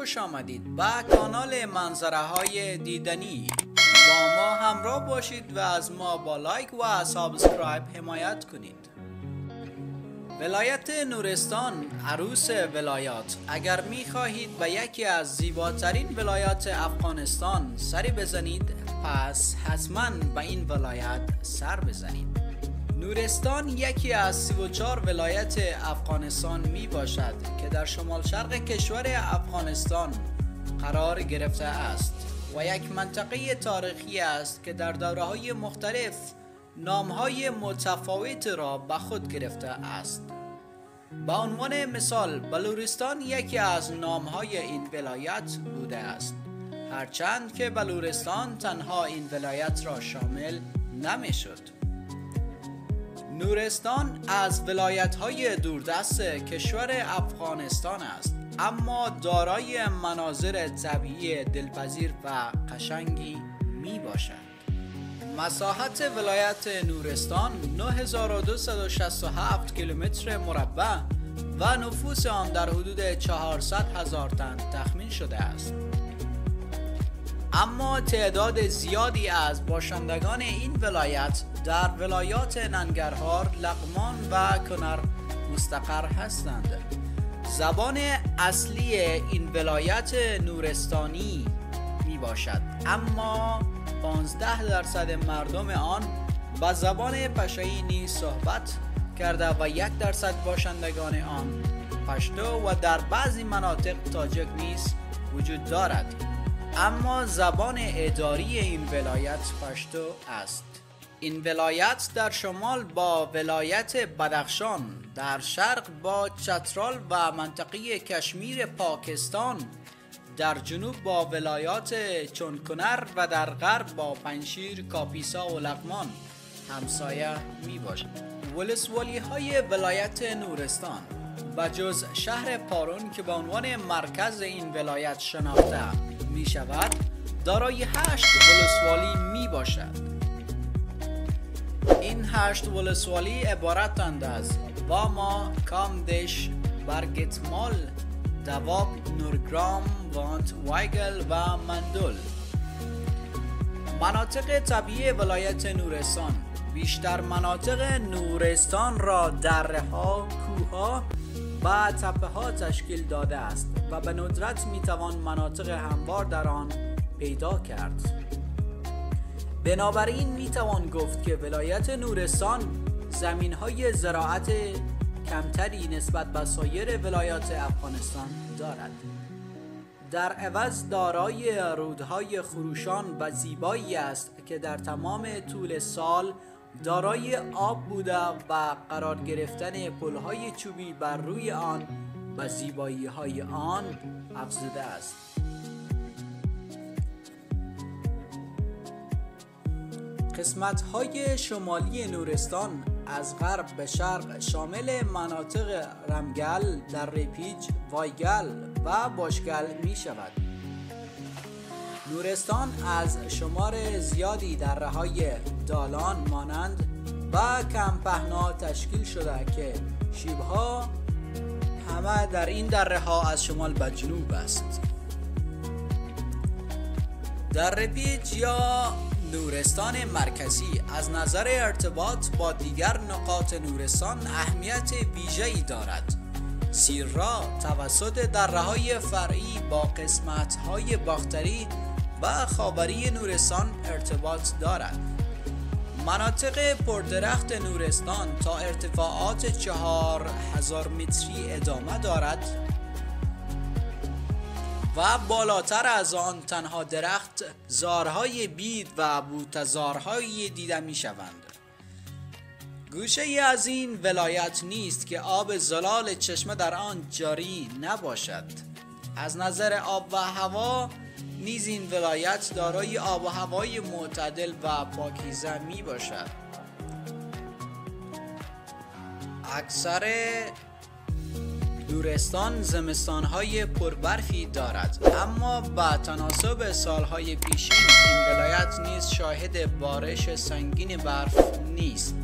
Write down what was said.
خوش آمدید به کانال منظره های دیدنی. با ما همراه باشید و از ما با لایک و سابسکرایب حمایت کنید. ولایت نورستان، عروس ولایات. اگر می خواهید به یکی از زیباترین ولایات افغانستان سری بزنید، پس حتما به این ولایت سر بزنید. نورستان یکی از 34 ولایت افغانستان می باشد که در شمال شرق کشور افغانستان قرار گرفته است و یک منطقه تاریخی است که در دوره‌های مختلف نام‌های متفاوت را به خود گرفته است. به عنوان مثال، بلوچستان یکی از نام‌های این ولایت بوده است، هرچند که بلوچستان تنها این ولایت را شامل نمی‌شد. نورستان از ولایت‌های دوردست کشور افغانستان است، اما دارای مناظر طبیعی دلپذیر و قشنگی می باشد. مساحت ولایت نورستان 9267 کیلومتر مربع و نفوس آن در حدود 400,000 تن تخمین شده است. اما تعداد زیادی از باشندگان این ولایت در ولایات ننگرهار، لغمان و کنر مستقر هستند. زبان اصلی این ولایت نورستانی می باشد، اما 15% مردم آن با زبان پشتویی نیز صحبت کرده و 1% باشندگان آن پشتو و در بعضی مناطق تاجیک نیز وجود دارد. اما زبان اداری این ولایت پشتو است. این ولایت در شمال با ولایت بدخشان، در شرق با چترال و منطقه کشمیر پاکستان، در جنوب با ولایات چون کنر و در غرب با پنجشیر، کاپیسا و لغمان همسایه می باشد. ولسوالی های ولایت نورستان بجز شهر پارون که به عنوان مرکز این ولایت شناخته می شود، دارای 8 ولسوالی می باشد. این 8 ولسوالی عبارتند از واما، کامدش، برگتمال، دواب، نورگرام، وانت، وایگل و مندل. مناطق طبیعی ولایت نورستان: بیشتر مناطق نورستان را دره‌ها، کوه‌ها و تپه‌ها تشکیل داده است و به ندرت میتوان مناطق هموار در آن پیدا کرد. بنابراین میتوان گفت که ولایت نورستان زمین‌های زراعت کمتری نسبت به سایر ولایات افغانستان دارد. در عوض دارای رودهای خروشان و زیبایی است که در تمام طول سال دارای آب بوده و قرار گرفتن پل‌های چوبی بر روی آن و زیبایی‌های آن افزوده است. قسمت‌های شمالی نورستان از غرب به شرق شامل مناطق رمگل، دره پیچ، وایگل و باشگل می شود. نورستان از شمار زیادی دره‌های دالان مانند و کم پهنا تشکیل شده که شیب‌ها همه در این دره‌ها از شمال به جنوب است. دره پیچ یا نورستان مرکزی از نظر ارتباط با دیگر نقاط نورستان اهمیت ویژه‌ای دارد. زیرا توسط دره‌های فرعی با قسمت‌های باختری و خاوری نورستان ارتباط دارد. مناطق پردرخت نورستان تا ارتفاعات 4000 متری ادامه دارد و بالاتر از آن تنها درخت زارهای بید و بوتزارهایی دیده می شوند. گوشه ای از این ولایت نیست که آب زلال چشمه در آن جاری نباشد. از نظر آب و هوا نیز این ولایت دارای آب و هوای معتدل و پاکیزه می باشد. اکثر نورستان زمستان‌های پربرفی دارد، اما با تناسب سالهای پیشین این ولایت نیز شاهد بارش سنگین برف نیست.